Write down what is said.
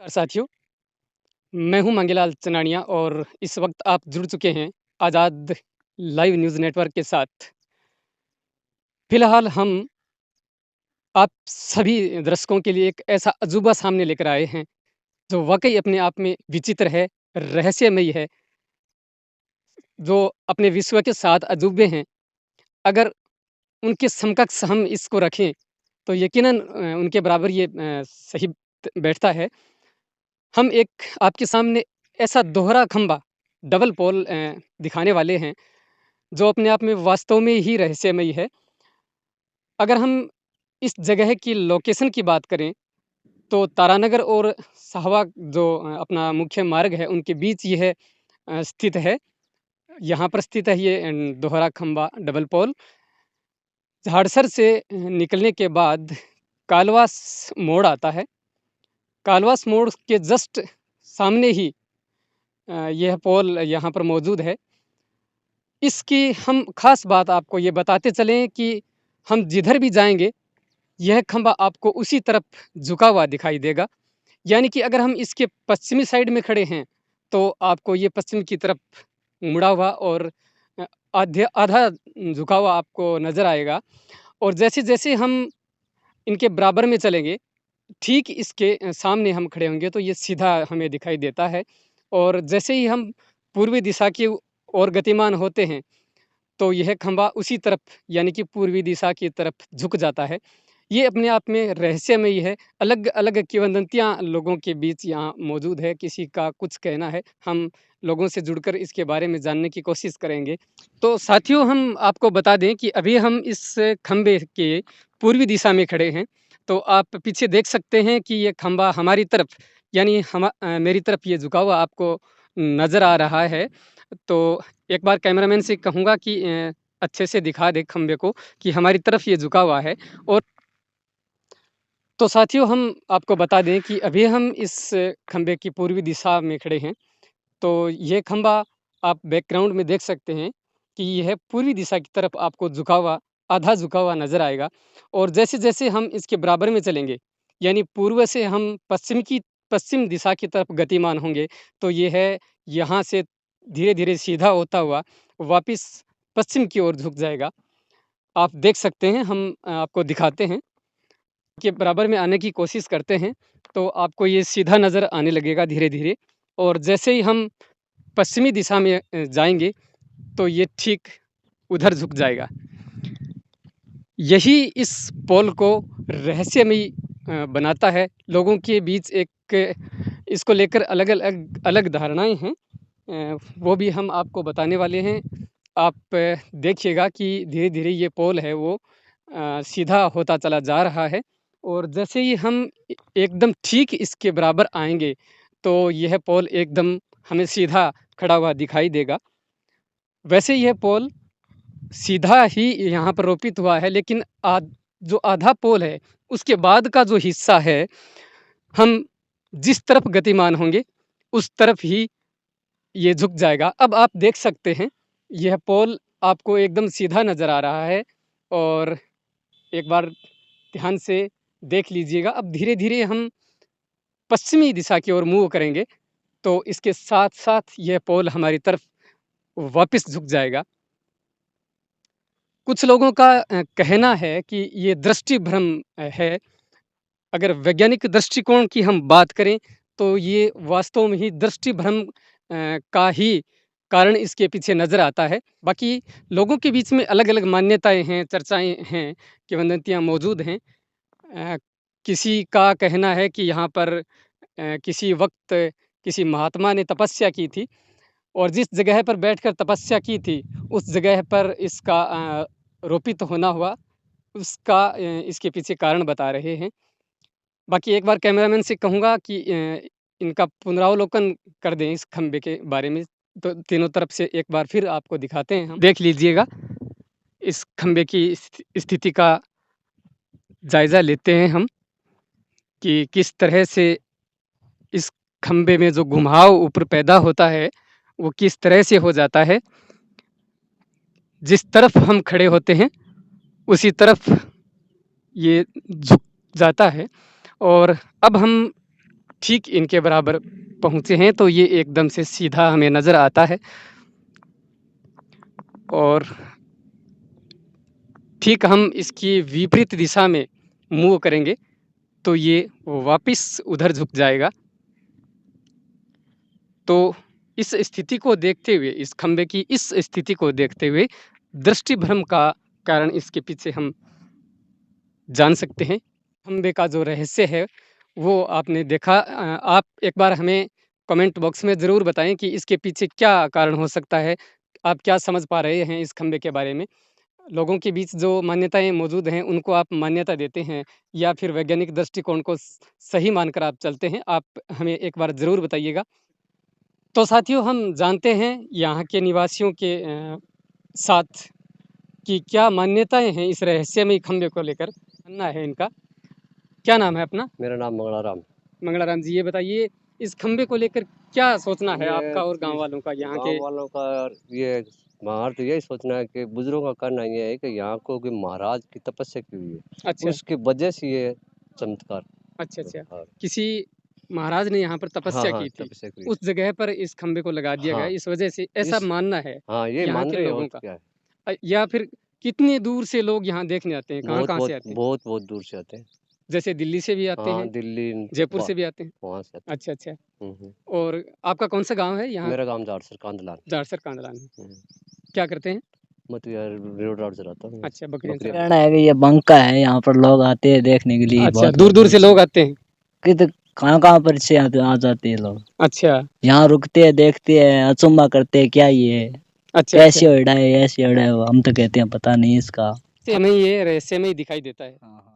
साथियों, मैं हूं मंगीलाल चनानिया और इस वक्त आप जुड़ चुके हैं आज़ाद लाइव न्यूज़ नेटवर्क के साथ। फिलहाल हम आप सभी दर्शकों के लिए एक ऐसा अजूबा सामने लेकर आए हैं, जो वाक़ई अपने आप में विचित्र है, रहस्यमयी है, जो अपने विश्व के 7 अजूबे हैं। अगर उनके समकक्ष हम इसको रखें, तो यकीनन उनके बराबर ये सही बैठता है। हम एक आपके सामने ऐसा दोहरा खंभा, डबल पोल दिखाने वाले हैं, जो अपने आप में वास्तव में ही रहस्यमयी है। अगर हम इस जगह की लोकेशन की बात करें, तो तारानगर और साहवा जो अपना मुख्य मार्ग है, उनके बीच यह स्थित है। यहाँ पर स्थित है ये दोहरा खंभा, डबल पोल। झाड़सर से निकलने के बाद कालवास मोड़ आता है। कालवास मोड़ के जस्ट सामने ही यह पोल यहाँ पर मौजूद है। इसकी हम ख़ास बात आपको ये बताते चलें कि हम जिधर भी जाएँगे, यह खंभा आपको उसी तरफ झुका हुआ दिखाई देगा। यानी कि अगर हम इसके पश्चिमी साइड में खड़े हैं, तो आपको ये पश्चिम की तरफ मुड़ा हुआ और आधा झुका हुआ आपको नज़र आएगा। और जैसे-जैसे हम इनके बराबर में चलेंगे, ठीक इसके सामने हम खड़े होंगे, तो ये सीधा हमें दिखाई देता है। और जैसे ही हम पूर्वी दिशा की ओर गतिमान होते हैं, तो यह खंभा उसी तरफ यानी कि पूर्वी दिशा की तरफ झुक जाता है। ये अपने आप में रहस्यमयी है। अलग-अलग किंवदंतियाँ लोगों के बीच यहाँ मौजूद है, किसी का कुछ कहना है। हम लोगों से जुड़कर इसके बारे में जानने की कोशिश करेंगे। तो साथियों, हम आपको बता दें कि अभी हम इस खंभे के पूर्वी दिशा में खड़े हैं। तो आप पीछे देख सकते हैं कि ये खंभा हमारी तरफ यानी मेरी तरफ ये झुका हुआ आपको नज़र आ रहा है। तो एक बार कैमरामैन से कहूँगा कि अच्छे से दिखा दे खंभे को कि हमारी तरफ ये झुका हुआ है। और तो साथियों, हम आपको बता दें कि अभी हम इस खंभे की पूर्वी दिशा में खड़े हैं। तो ये खंभा आप बैकग्राउंड में देख सकते हैं कि यह पूर्वी दिशा की तरफ आपको झुका हुआ, आधा झुका हुआ नज़र आएगा। और जैसे-जैसे हम इसके बराबर में चलेंगे, यानी पूर्व से हम पश्चिम दिशा की तरफ गतिमान होंगे, तो ये है यहाँ से धीरे-धीरे सीधा होता हुआ वापिस पश्चिम की ओर झुक जाएगा। आप देख सकते हैं, हम आपको दिखाते हैं। के बराबर में आने की कोशिश करते हैं, तो आपको ये सीधा नज़र आने लगेगा धीरे-धीरे। और जैसे ही हम पश्चिमी दिशा में जाएँगे, तो ये ठीक उधर झुक जाएगा। यही इस पोल को रहस्यमयी बनाता है। लोगों के बीच एक इसको लेकर अलग धारणाएँ हैं। वो भी हम आपको बताने वाले हैं। आप देखिएगा कि धीरे-धीरे ये पोल है वो सीधा होता चला जा रहा है। और जैसे ही हम एकदम ठीक इसके बराबर आएँगे, तो यह पोल एकदम हमें सीधा खड़ा हुआ दिखाई देगा। वैसे यह पोल सीधा ही यहाँ पर रोपित हुआ है, लेकिन जो आधा पोल है, उसके बाद का जो हिस्सा है, हम जिस तरफ गतिमान होंगे, उस तरफ ही ये झुक जाएगा। अब आप देख सकते हैं, यह पोल आपको एकदम सीधा नज़र आ रहा है। और एक बार ध्यान से देख लीजिएगा। अब धीरे-धीरे हम पश्चिमी दिशा की ओर मूव करेंगे, तो इसके साथ-साथ यह पोल हमारी तरफ वापिस झुक जाएगा। कुछ लोगों का कहना है कि ये दृष्टि भ्रम है। अगर वैज्ञानिक दृष्टिकोण की हम बात करें, तो ये वास्तव में ही दृष्टि भ्रम का ही कारण इसके पीछे नज़र आता है। बाकी लोगों के बीच में अलग-अलग मान्यताएँ हैं, चर्चाएँ हैं, किंवदंतियाँ मौजूद हैं। अ, किसी का कहना है कि यहाँ पर किसी वक़्त किसी महात्मा ने तपस्या की थी, और जिस जगह पर बैठकर तपस्या की थी, उस जगह पर इसका रोपित होना हुआ, उसका इसके पीछे कारण बता रहे हैं। बाकी एक बार कैमरामैन से कहूँगा कि इनका पुनरावलोकन कर दें इस खंभे के बारे में, तो तीनों तरफ से एक बार फिर आपको दिखाते हैं हम। देख लीजिएगा, इस खंभे की स्थिति का जायज़ा लेते हैं हम कि किस तरह से इस खंभे में जो घुमाव ऊपर पैदा होता है, वो किस तरह से हो जाता है। जिस तरफ हम खड़े होते हैं, उसी तरफ ये झुक जाता है। और अब हम ठीक इनके बराबर पहुँचे हैं, तो ये एकदम से सीधा हमें नज़र आता है। और ठीक हम इसकी विपरीत दिशा में मूव करेंगे, तो ये वापिस उधर झुक जाएगा। तो इस स्थिति को देखते हुए, इस खंभे की इस स्थिति को देखते हुए दृष्टि भ्रम का कारण इसके पीछे हम जान सकते हैं। खंभे का जो रहस्य है, वो आपने देखा। आप एक बार हमें कमेंट बॉक्स में ज़रूर बताएँ कि इसके पीछे क्या कारण हो सकता है? आप क्या समझ पा रहे हैं इस खंभे के बारे में? लोगों के बीच जो मान्यताएँ मौजूद हैं, उनको आप मान्यता देते हैं या फिर वैज्ञानिक दृष्टिकोण को सही मानकर आप चलते हैं? आप हमें एक बार ज़रूर बताइएगा। तो साथियों, हम जानते हैं यहाँ के निवासियों के साथ कि क्या मान्यताएँ हैं इस रहस्यमयी खंभे को लेकर, मानना है इनका। क्या नाम है अपना? मेरा नाम मंगलाराम। मंगलाराम जी, ये बताइए इस खंभे को लेकर क्या सोचना है ये आपका और गाँव वालों का, यहाँ के? गाँव वालों का ये हमारा तो यही सोचना है कि बुजुर्गों का कहना ये है कि यहाँ को कि महाराज की तपस्या की हुई है, अच्छा, उसकी वजह से ये चमत्कार। अच्छा। हाँ, किसी महाराज ने यहाँ पर हाँ, तपस्या हाँ, की थी, तपस्या की। उस जगह पर इस खंभे को लगा दिया गया हाँ, है, इस वजह से ऐसा इस मानना है हाँ, ये यहाँ मान के रहे हैं और लोगों का। क्या है। या फिर कितने दूर से लोग यहाँ देखने आते हैं? बहुत कहाँ-कहाँ बहुत से आते हैं? बहुत बहुत दूर से आते हैं। जैसे दिल्ली से भी आते हाँ, हैं, दिल्ली जयपुर वा से भी आते हैं? वहाँ से आते अच्छा। हैं। और आपका कौन-सा गाँव है यहाँ? मेरा गाँव जाटसर कांदलान। जारसर कांदलान में। हुँ, क्या करते हैं? मैं तो यार रोड राउट से रहता हूँ। अच्छा, बकरियाँ बकरियाँ चराते कहना है कि ये बंका है, यहाँ पर लोग आते हैं देखने के हैं। लिए। अच्छा, बहुत दूर-दूर से लोग आते हैं। कित कहाँ पर से आ जाते हैं लोग। अच्छा, यहाँ रुकते हैं, देखते हैं, अचंभा करते हैं क्या ये है, अच्छा। कैसे उड़ा है, ऐसे उड़ा है। हम तो कहते हैं पता नहीं इसका। हमें ये रहस्यमय दिखाई देता है। हाँ, हाँ।